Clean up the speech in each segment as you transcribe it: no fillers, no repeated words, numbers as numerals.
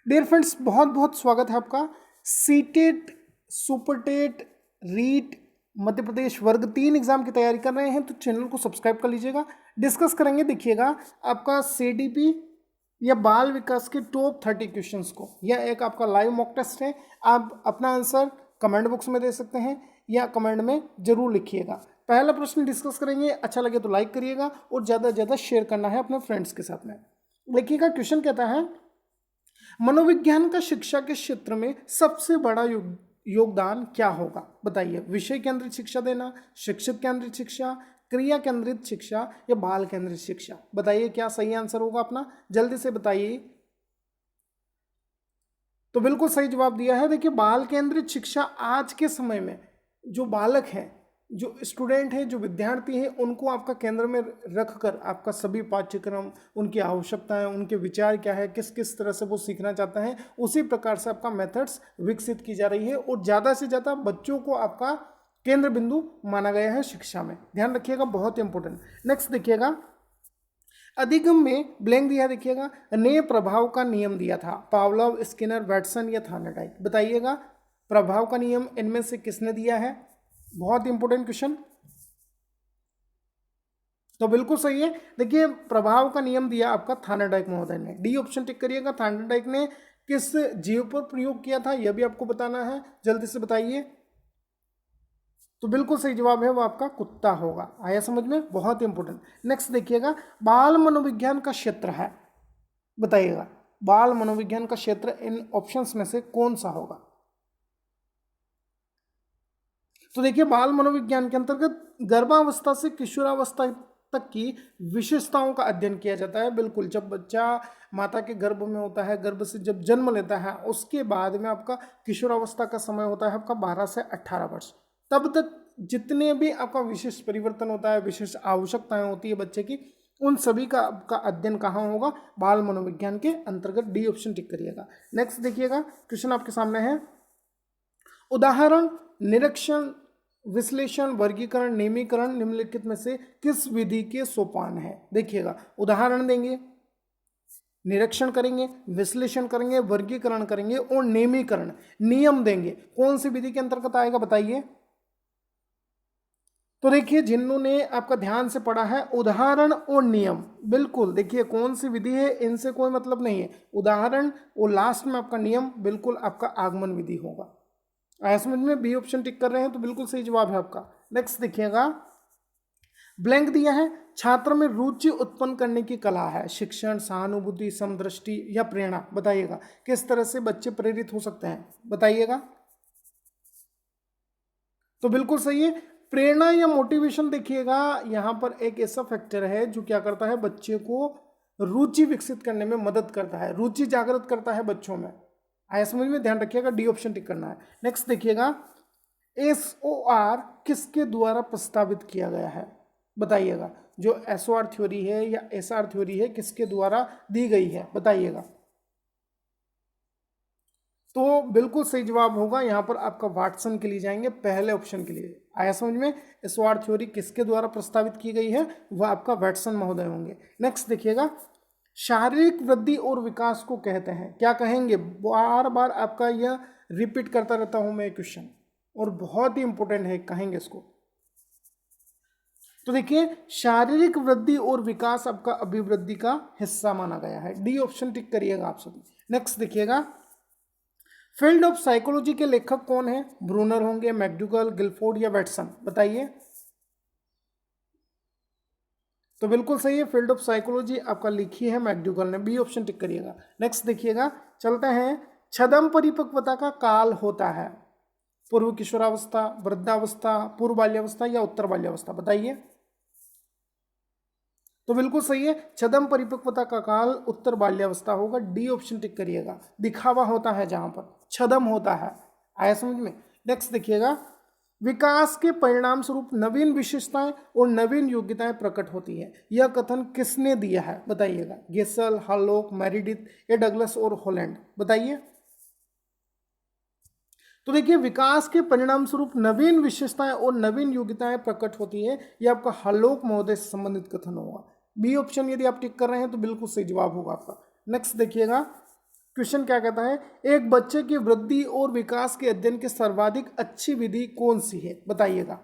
Dear friends, बहुत बहुत स्वागत है आपका। सीटेट, सुपरटेट, रीट, मध्य प्रदेश वर्ग 3 एग्जाम की तैयारी कर रहे हैं तो चैनल को सब्सक्राइब कर लीजिएगा। डिस्कस करेंगे, देखिएगा आपका सीडीपी या बाल विकास के टॉप 30 क्वेश्चंस को। यह एक आपका लाइव मॉक टेस्ट है। आप अपना आंसर कमेंट बॉक्स में दे सकते हैं या कमेंट में जरूर लिखिएगा। पहला प्रश्न डिस्कस करेंगे, अच्छा लगे तो लाइक करिएगा और ज़्यादा से ज़्यादा शेयर करना है अपने फ्रेंड्स के साथ में। देखिएगा, क्वेश्चन कहता है मनोविज्ञान का शिक्षा के क्षेत्र में सबसे बड़ा योगदान क्या होगा? बताइए। विषय केंद्रित शिक्षा देना, शिक्षक केंद्रित शिक्षा, क्रिया केंद्रित शिक्षा या बाल केंद्रित शिक्षा? बताइए क्या सही आंसर होगा अपना, जल्दी से बताइए। तो बिल्कुल सही जवाब दिया है। देखिए, बाल केंद्रित शिक्षा आज के समय में जो बालक हैं, जो स्टूडेंट हैं, जो विद्यार्थी हैं, उनको आपका केंद्र में रखकर आपका सभी पाठ्यक्रम, उनकी आवश्यकताएं, उनके विचार क्या है, किस किस तरह से वो सीखना चाहते हैं, उसी प्रकार से आपका मेथड्स विकसित की जा रही है और ज़्यादा से ज़्यादा बच्चों को आपका केंद्र बिंदु माना गया है शिक्षा में। ध्यान रखिएगा, बहुत इंपॉर्टेंट। नेक्स्ट देखिएगा, अधिगम में ब्लैंक दिया, देखिएगा। ने प्रभाव का नियम दिया था, पावलोव, स्किनर, वैटसन या थार्नडाइक? बताइएगा प्रभाव का नियम इनमें से किसने दिया है? बहुत इंपॉर्टेंट क्वेश्चन। तो बिल्कुल सही है। देखिए, प्रभाव का नियम दिया आपका थार्नडाइक महोदय ने। डी ऑप्शन टिक करिएगा। थार्नडाइक ने किस जीव पर प्रयोग किया था यह भी आपको बताना है, जल्दी से बताइए। तो बिल्कुल सही जवाब है वो आपका कुत्ता होगा। आया समझ में? बहुत इंपॉर्टेंट। नेक्स्ट देखिएगा, बाल मनोविज्ञान का क्षेत्र है, बताइएगा बाल मनोविज्ञान का क्षेत्र इन ऑप्शंस में से कौन सा होगा? तो देखिए, बाल मनोविज्ञान के अंतर्गत गर्भावस्था से किशोरावस्था तक की विशेषताओं का अध्ययन किया जाता है। बिल्कुल, जब बच्चा माता के गर्भ में होता है, गर्भ से जब जन्म लेता है, उसके बाद में आपका किशोरावस्था का समय होता है आपका 12 से 18 वर्ष। तब तक जितने भी आपका विशेष परिवर्तन होता है, विशेष आवश्यकताएं होती है बच्चे की, उन सभी का आपका अध्ययन कहाँ होगा? बाल मनोविज्ञान के अंतर्गत। डी ऑप्शन टिक करिएगा। नेक्स्ट देखिएगा, क्वेश्चन आपके सामने है। उदाहरण, निरीक्षण, विश्लेषण, वर्गीकरण, नियमीकरण निम्नलिखित में से किस विधि के सोपान है? देखिएगा, उदाहरण देंगे, निरीक्षण करेंगे, विश्लेषण करेंगे, वर्गीकरण करेंगे और नियमीकरण, नियम देंगे। कौन सी विधि के अंतर्गत आएगा बताइए? तो देखिए, जिन्होंने आपका ध्यान से पढ़ा है उदाहरण और नियम, बिल्कुल देखिए कौन सी विधि है, इनसे कोई मतलब नहीं है। उदाहरण और लास्ट में आपका नियम, बिल्कुल आपका आगमन विधि होगा। आया समझ में? बी ऑप्शन टिक कर रहे हैं तो बिल्कुल सही जवाब है आपका। नेक्स्ट देखिएगा, ब्लैंक दिया है। छात्र में रुचि उत्पन्न करने की कला है, शिक्षण, सहानुभूति, समदृष्टि या प्रेरणा? बताइएगा किस तरह से बच्चे प्रेरित हो सकते हैं, बताइएगा। तो बिल्कुल सही है, प्रेरणा या मोटिवेशन। देखिएगा, यहां पर एक ऐसा फैक्टर है जो क्या करता है, बच्चे को रुचि विकसित करने में मदद करता है, रुचि जागृत करता है बच्चों में। आया समझ में? ध्यान रखिएगा, डी ऑप्शन टिक करना है। नेक्स्ट देखिएगा, SOR किसके द्वारा प्रस्तावित किया गया है? बताइएगा, जो SOR थ्योरी है या SR थ्योरी है, किसके द्वारा दी गई है? बताइएगा। तो बिल्कुल सही जवाब होगा यहाँ पर आपका वाटसन के लिए जाएंगे, पहले ऑप्शन के लिए। आया समझ में? SOR थ्योरी किसके द्वारा प्रस्तावित की गई है? वह आपका वाटसन महोदय होंगे। नेक्स्ट देखिएगा, शारीरिक वृद्धि और विकास को कहते हैं, क्या कहेंगे? बार बार आपका यह रिपीट करता रहता हूं मैं क्वेश्चन, और बहुत ही इंपॉर्टेंट है, कहेंगे इसको। तो देखिए, शारीरिक वृद्धि और विकास आपका अभिवृद्धि का हिस्सा माना गया है। डी ऑप्शन टिक करिएगा आप सभी। नेक्स्ट देखिएगा, फील्ड ऑफ साइकोलॉजी के लेखक कौन है? ब्रूनर होंगे, मैकडूगल, गिलफोर्ड या वैटसन? बताइए। तो बिल्कुल सही है, फील्ड ऑफ साइकोलॉजी आपका लिखी है मैकडूगल ने। बी ऑप्शन टिक करिएगा। नेक्स्ट देखिएगा, चलते हैं। छदम परिपक्वता का काल होता है, पूर्व किशोरावस्था, वृद्धावस्था, पूर्व बाल्यावस्था या उत्तर बाल्यावस्था? बताइए। तो बिल्कुल सही है, छदम परिपक्वता का काल उत्तर बाल्यावस्था होगा। डी ऑप्शन टिक करिएगा। दिखावा होता है जहां पर छदम होता है। आया समझ में? नेक्स्ट देखिएगा, विकास के परिणाम स्वरूप नवीन विशेषताएं और नवीन योग्यताएं प्रकट होती है, यह कथन किसने दिया है? बताइएगा। गेसल, हालोक, मेरिडिथ या डगलस और हॉलैंड? बताइए। तो देखिए, विकास के परिणाम स्वरूप नवीन विशेषताएं और नवीन योग्यताएं प्रकट होती है, यह आपका हालोक महोदय से संबंधित कथन होगा। बी ऑप्शन यदि आप टिक कर रहे हैं तो बिल्कुल सही जवाब होगा आपका। नेक्स्ट देखिएगा, क्वेश्चन क्या कहता है, एक बच्चे की वृद्धि और विकास के अध्ययन की सर्वाधिक अच्छी विधि कौन सी है, बताइएगा।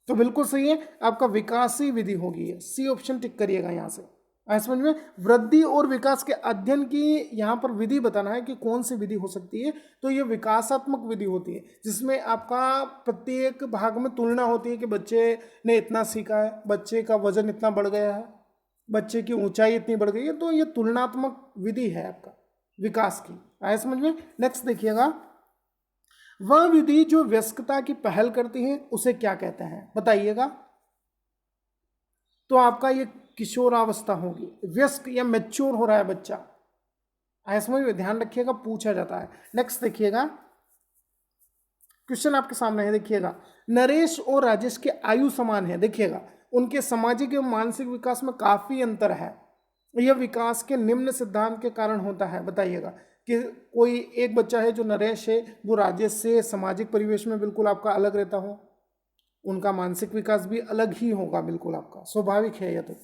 तो बिल्कुल सही है, आपका विकासीय विधि होगी, सी ऑप्शन टिक करिएगा यहां से। आए समझ में, वृद्धि और विकास के अध्ययन की यहां पर विधि बताना है कि कौन सी विधि हो सकती है। तो ये विकासात्मक विधि होती है, जिसमें आपका प्रत्येक भाग में तुलना होती है कि बच्चे ने इतना सीखा है, बच्चे का वजन इतना बढ़ गया है, बच्चे की ऊंचाई इतनी बढ़ गई है। तो ये तुलनात्मक विधि है आपका विकास की। आए समझ में। नेक्स्ट देखिएगा, वह विधि जो वयस्कता की पहल करती है उसे क्या कहते हैं, बताइएगा। तो आपका ये किशोरावस्था होगी, व्यस्क या मैच्योर हो रहा है बच्चा। आए समझ में, ध्यान रखिएगा, पूछा जाता है। नेक्स्ट देखिएगा, क्वेश्चन आपके सामने है, देखिएगा। नरेश और राजेश के आयु समान है, देखिएगा उनके सामाजिक एवं मानसिक विकास में काफी अंतर है। यह विकास के निम्न सिद्धांत के कारण होता है, बताइएगा। कि कोई एक बच्चा है जो नरेश है, वो राजेश से सामाजिक परिवेश में बिल्कुल आपका अलग रहता हो, उनका मानसिक विकास भी अलग ही होगा, बिल्कुल आपका स्वाभाविक है यह।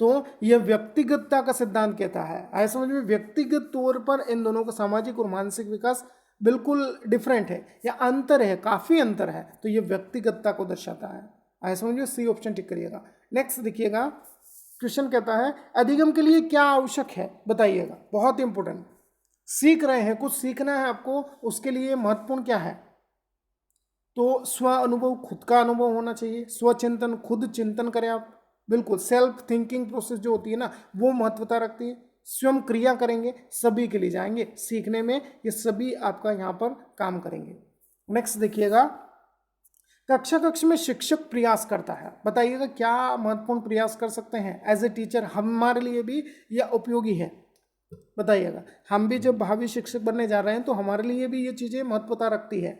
तो यह व्यक्तिगतता का सिद्धांत कहता है। आए समझ में, व्यक्तिगत तौर पर इन दोनों का सामाजिक और मानसिक विकास बिल्कुल डिफरेंट है या अंतर है, काफी अंतर है। तो यह व्यक्तिगतता को दर्शाता है। आए समझ में, सी ऑप्शन टिक करिएगा। नेक्स्ट देखिएगा, क्वेश्चन कहता है अधिगम के लिए क्या आवश्यक है, बताइएगा। बहुत इंपॉर्टेंट, सीख रहे हैं, कुछ सीखना है आपको, उसके लिए महत्वपूर्ण क्या है। तो स्व अनुभव, खुद का अनुभव होना चाहिए, स्वचिंतन, खुद चिंतन करें आप, बिल्कुल सेल्फ थिंकिंग प्रोसेस जो होती है ना, वो महत्वता रखती है। स्वयं क्रिया करेंगे, सभी के लिए जाएंगे सीखने में, ये सभी आपका यहाँ पर काम करेंगे। नेक्स्ट देखिएगा, कक्षा कक्ष में शिक्षक प्रयास करता है, बताइएगा क्या महत्वपूर्ण प्रयास कर सकते हैं एज ए टीचर, हमारे लिए भी यह उपयोगी है, बताइएगा। हम भी जब भावी शिक्षक बनने जा रहे हैं तो हमारे लिए भी ये चीज़ें महत्वता रखती है।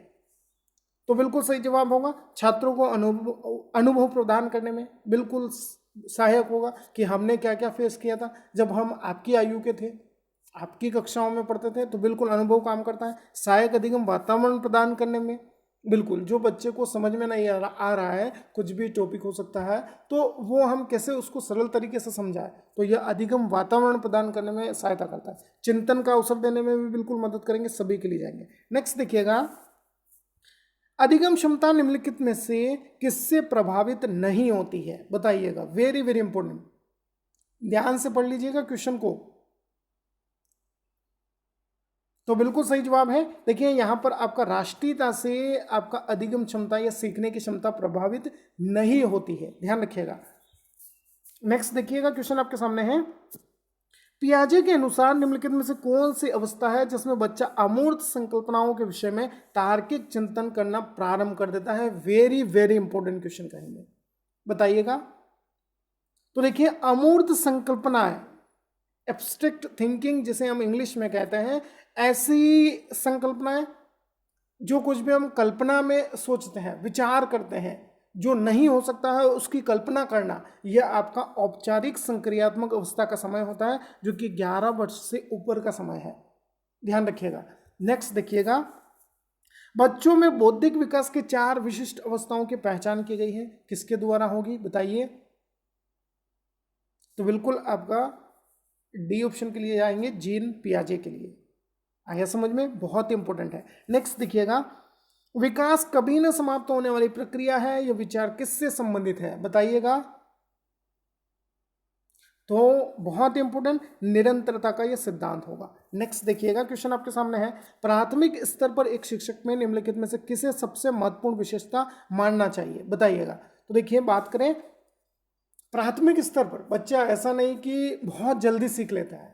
तो बिल्कुल सही जवाब होगा, छात्रों को अनुभव प्रदान करने में बिल्कुल सहायक होगा कि हमने क्या क्या फेस किया था जब हम आपकी आयु के थे, आपकी कक्षाओं में पढ़ते थे। तो बिल्कुल अनुभव काम करता है। सहायक अधिगम वातावरण प्रदान करने में, बिल्कुल जो बच्चे को समझ में नहीं आ रहा है, कुछ भी टॉपिक हो सकता है, तो वो हम कैसे उसको सरल तरीके से समझाएं, तो यह अधिगम वातावरण प्रदान करने में सहायता करता है। चिंतन का अवसर देने में भी बिल्कुल मदद करेंगे, सभी के लिए जाएंगे। नेक्स्ट देखिएगा, अधिगम क्षमता निम्नलिखित में से किससे प्रभावित नहीं होती है, बताइएगा। वेरी वेरी इंपॉर्टेंट, ध्यान से पढ़ लीजिएगा क्वेश्चन को। तो बिल्कुल सही जवाब है, देखिए यहां पर आपका राष्ट्रीयता से आपका अधिगम क्षमता या सीखने की क्षमता प्रभावित नहीं होती है, ध्यान रखिएगा। नेक्स्ट देखिएगा, क्वेश्चन आपके सामने है, पियाजे के अनुसार निम्नलिखित में से कौन सी अवस्था है जिसमें बच्चा अमूर्त संकल्पनाओं के विषय में तार्किक चिंतन करना प्रारंभ कर देता है। वेरी वेरी इंपॉर्टेंट क्वेश्चन कहेंगे, बताइएगा। तो देखिए अमूर्त संकल्पनाएं, एब्स्ट्रैक्ट थिंकिंग जिसे हम इंग्लिश में कहते हैं, ऐसी संकल्पनाएं जो कुछ भी हम कल्पना में सोचते हैं, विचार करते हैं, जो नहीं हो सकता है उसकी कल्पना करना, यह आपका औपचारिक संक्रियात्मक अवस्था का समय होता है, जो कि 11 वर्ष से ऊपर का समय है, ध्यान रखिएगा। नेक्स्ट देखिएगा, बच्चों में बौद्धिक विकास के 4 विशिष्ट अवस्थाओं की पहचान की गई है, किसके द्वारा होगी, बताइए। तो बिल्कुल आपका डी ऑप्शन के लिए जाएंगे, जीन पियाजे के लिए। आया समझ में, बहुत इंपॉर्टेंट है। नेक्स्ट देखिएगा, विकास कभी न समाप्त होने वाली प्रक्रिया है, यह विचार किससे संबंधित है, बताइएगा। तो बहुत इंपॉर्टेंट, निरंतरता का यह सिद्धांत होगा। नेक्स्ट देखिएगा, क्वेश्चन आपके सामने है, प्राथमिक स्तर पर एक शिक्षक में निम्नलिखित में से किसे सबसे महत्वपूर्ण विशेषता मानना चाहिए, बताइएगा। तो देखिए बात करें प्राथमिक स्तर पर, बच्चा ऐसा नहीं कि बहुत जल्दी सीख लेता है,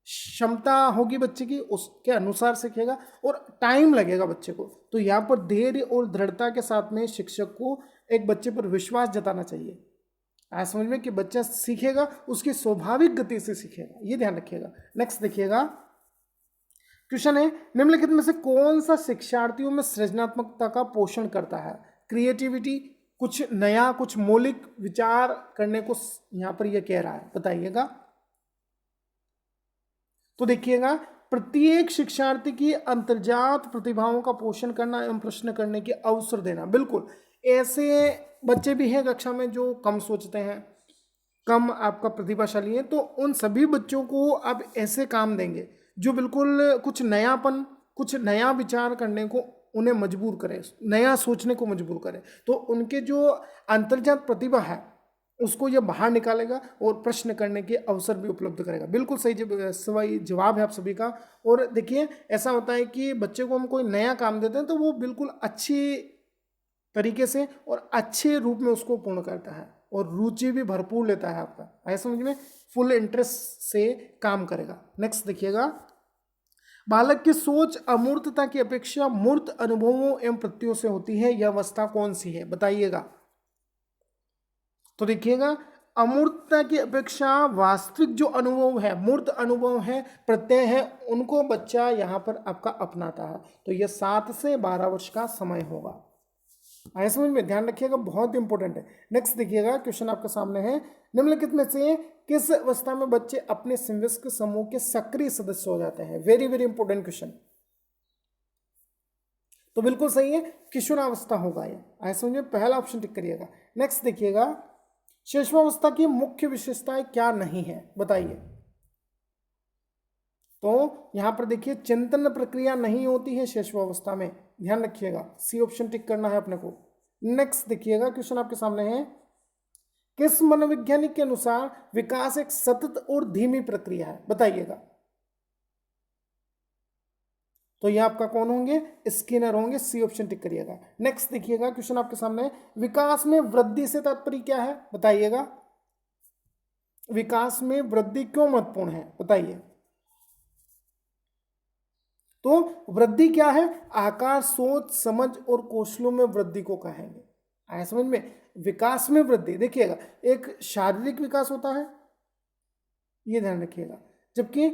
क्षमता होगी बच्चे की, उसके अनुसार सीखेगा और टाइम लगेगा बच्चे को। तो यहाँ पर धैर्य और दृढ़ता के साथ में शिक्षक को एक बच्चे पर विश्वास जताना चाहिए। आज समझ में कि बच्चा सीखेगा उसकी स्वाभाविक गति से सीखेगा, ये ध्यान रखिएगा। नेक्स्ट देखिएगा, क्वेश्चन है, निम्नलिखित में से कौन सा शिक्षार्थियों में सृजनात्मकता का पोषण करता है, क्रिएटिविटी, कुछ नया, कुछ मौलिक विचार करने को यहां पर यह कह रहा है, बताइएगा। तो देखिएगा, प्रत्येक शिक्षार्थी की अंतर्जात प्रतिभाओं का पोषण करना एवं प्रश्न करने के अवसर देना। बिल्कुल ऐसे बच्चे भी हैं कक्षा में जो कम सोचते हैं, कम आपका प्रतिभाशाली है, तो उन सभी बच्चों को आप ऐसे काम देंगे जो बिल्कुल कुछ नयापन, कुछ नया विचार करने को उन्हें मजबूर करे, नया सोचने को मजबूर करे। तो उनके जो अंतर्जात प्रतिभा है उसको ये बाहर निकालेगा और प्रश्न करने के अवसर भी उपलब्ध करेगा। बिल्कुल सही जवाब है आप सभी का। और देखिए ऐसा होता है कि बच्चे को हम कोई नया काम देते हैं तो वो बिल्कुल अच्छी तरीके से और अच्छे रूप में उसको पूर्ण करता है और रुचि भी भरपूर लेता है आपका, आया समझ में, फुल इंटरेस्ट से काम करेगा। नेक्स्ट देखिएगा, बालक की सोच अमूर्तता की अपेक्षा मूर्त अनुभवों एवं प्रत्ययों से होती है, यह अवस्था कौन सी है बताइएगा। तो देखिएगा, अमूर्तता की अपेक्षा वास्तविक जो अनुभव है, मूर्त अनुभव है, प्रत्यय है, उनको बच्चा यहाँ पर आपका अपनाता है। तो यह 7 से 12 वर्ष का समय होगा। आया समझ में, ध्यान रखिएगा, बहुत इंपॉर्टेंट है। नेक्स्ट देखिएगा, क्वेश्चन आपके सामने है, निम्नलिखित में से किस अवस्था में बच्चे अपने समवयस्क समूह के सक्रिय सदस्य हो जाते हैं। Very very important question. तो बिल्कुल सही है, किशोरावस्था होगा ये। आया समझ में, पहला ऑप्शन टिक करिएगा। नेक्स्ट देखिएगा, शिशुअवस्था की मुख्य विशेषताएं क्या नहीं है बताइए। तो यहां पर देखिए, चिंतन प्रक्रिया नहीं होती है शिशुअवस्था में, ध्यान रखिएगा, सी ऑप्शन टिक करना है अपने को। नेक्स्ट देखिएगा, क्वेश्चन आपके सामने है, किस मनोवैज्ञानिक के अनुसार विकास एक सतत और धीमी प्रक्रिया है बताइएगा। तो ये आपका कौन होंगे, स्किनर होंगे, सी ऑप्शन टिक करिएगा। नेक्स्ट देखिएगा, क्वेश्चन आपके सामने, विकास में वृद्धि से तात्पर्य क्या है बताइएगा। विकास में वृद्धि क्यों महत्वपूर्ण है बताइए। तो वृद्धि क्या है, आकार, सोच, समझ और कौशलों में वृद्धि को कहेंगे। आया समझ में, विकास में वृद्धि, देखिएगा, एक शारीरिक विकास होता है, ये ध्यान रखिएगा, जबकि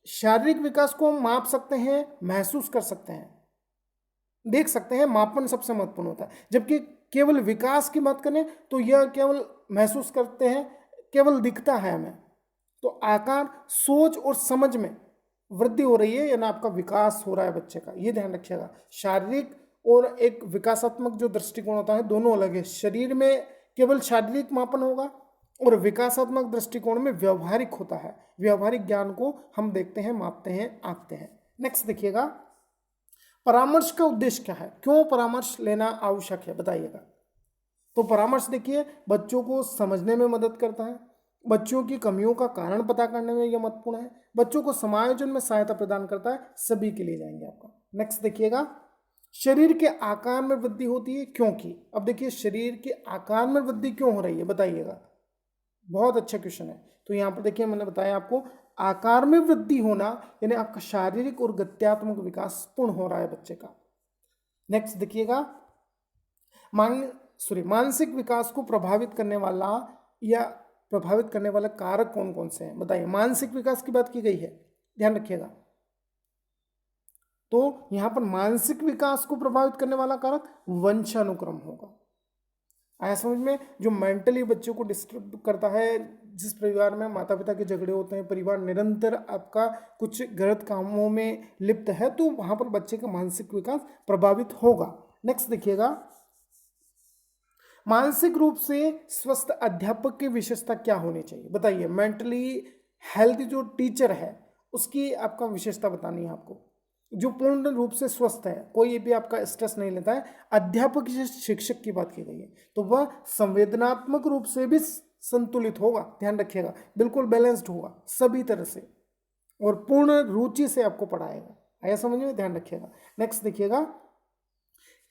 शारीरिक विकास को हम माप सकते हैं, महसूस कर सकते हैं, देख सकते हैं, मापन सबसे महत्वपूर्ण होता है। जबकि केवल विकास की बात करें तो यह केवल महसूस करते हैं, केवल दिखता है हमें। तो आकार, सोच और समझ में वृद्धि हो रही है, यानी आपका विकास हो रहा है बच्चे का, ये ध्यान रखिएगा। शारीरिक और एक विकासात्मक जो दृष्टिकोण होता है, दोनों अलग है। शरीर में केवल शारीरिक मापन होगा और विकासात्मक दृष्टिकोण में व्यवहारिक होता है। व्यवहारिक ज्ञान को हम देखते हैं, मापते हैं, आंकते हैं। नेक्स्ट देखिएगा, परामर्श का उद्देश्य क्या है, क्यों परामर्श लेना आवश्यक है बताइएगा। तो परामर्श देखिए, बच्चों को समझने में मदद करता है, बच्चों की कमियों का कारण पता करने में यह महत्वपूर्ण है, बच्चों को समायोजन में सहायता प्रदान करता है, सभी के लिए जाएंगे आपका। नेक्स्ट देखिएगा, शरीर के आकार में वृद्धि होती है क्योंकि, अब देखिए शरीर के आकार में वृद्धि क्यों हो रही है बताइएगा, बहुत अच्छा क्वेश्चन है। तो यहाँ पर देखिए, मैंने बताया आपको, आकार में वृद्धि होना यानी आपका शारीरिक और गत्यात्मक विकास पूर्ण हो रहा है बच्चे का। नेक्स्ट देखिएगा, मानसिक विकास को प्रभावित करने वाला या प्रभावित करने वाले कारक कौन कौन से हैं बताइए। मानसिक विकास की बात की गई है, ध्यान रखिएगा। तो यहां पर मानसिक विकास को प्रभावित करने वाला कारक वंशानुक्रम होगा। आया समझ में, जो मेंटली बच्चों को डिस्टर्ब करता है, जिस परिवार में माता पिता के झगड़े होते हैं, परिवार निरंतर आपका कुछ गलत कामों में लिप्त है, तो वहां पर बच्चे का मानसिक विकास प्रभावित होगा। नेक्स्ट देखिएगा, मानसिक रूप से स्वस्थ अध्यापक की विशेषता क्या होनी चाहिए बताइए। मेंटली हेल्थ जो टीचर है उसकी आपका विशेषता बतानी है आपको, जो पूर्ण रूप से स्वस्थ है, कोई भी आपका स्ट्रेस नहीं लेता है। अध्यापक शिक्षक की बात की गई है, तो वह संवेदनात्मक रूप से भी संतुलित होगा, ध्यान रखिएगा, बिल्कुल बैलेंस्ड होगा सभी तरह से, और पूर्ण रुचि से आपको पढ़ाएगा। आया समझ में, ध्यान रखिएगा। नेक्स्ट देखिएगा,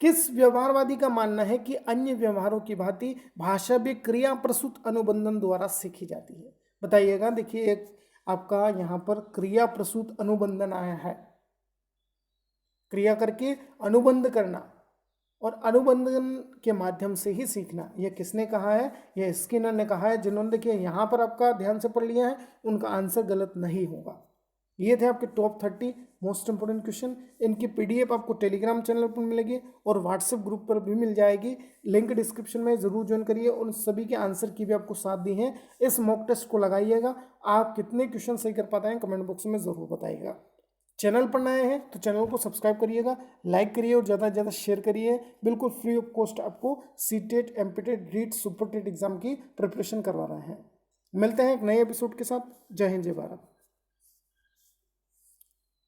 किस व्यवहारवादी का मानना है कि अन्य व्यवहारों की भांति भाषा भी क्रिया प्रसूत अनुबंधन द्वारा सीखी जाती है बताइएगा। देखिए, एक आपका यहाँ पर क्रिया प्रसूत अनुबंधन आया है, क्रिया करके अनुबंध करना और अनुबंधन के माध्यम से ही सीखना। यह किसने कहा है, यह स्किनर ने कहा है। जिन्होंने देखिए यहाँ पर आपका ध्यान से पढ़ लिया है, उनका आंसर गलत नहीं होगा। ये थे आपके टॉप 30 मोस्ट इंपोर्टेंट क्वेश्चन। इनकी पीडीएफ आपको टेलीग्राम चैनल पर मिलेगी और व्हाट्सएप ग्रुप पर भी मिल जाएगी, लिंक डिस्क्रिप्शन में जरूर ज्वाइन करिए। उन सभी के आंसर की भी आपको साथ दी है। इस मॉक टेस्ट को लगाइएगा। आप कितने क्वेश्चन सही कर पाते हैं कमेंट बॉक्स में ज़रूर बताइएगा। चैनल पर नए हैं तो चैनल को सब्सक्राइब करिएगा, लाइक करिए और ज़्यादा से ज़्यादा शेयर करिए। बिल्कुल फ्री ऑफ कॉस्ट आपको CTET, MPTET, REET, super TET exam की प्रिपरेशन करवा रहे हैं। मिलते हैं एक नए एपिसोड के साथ। जय हिंद, जय भारत।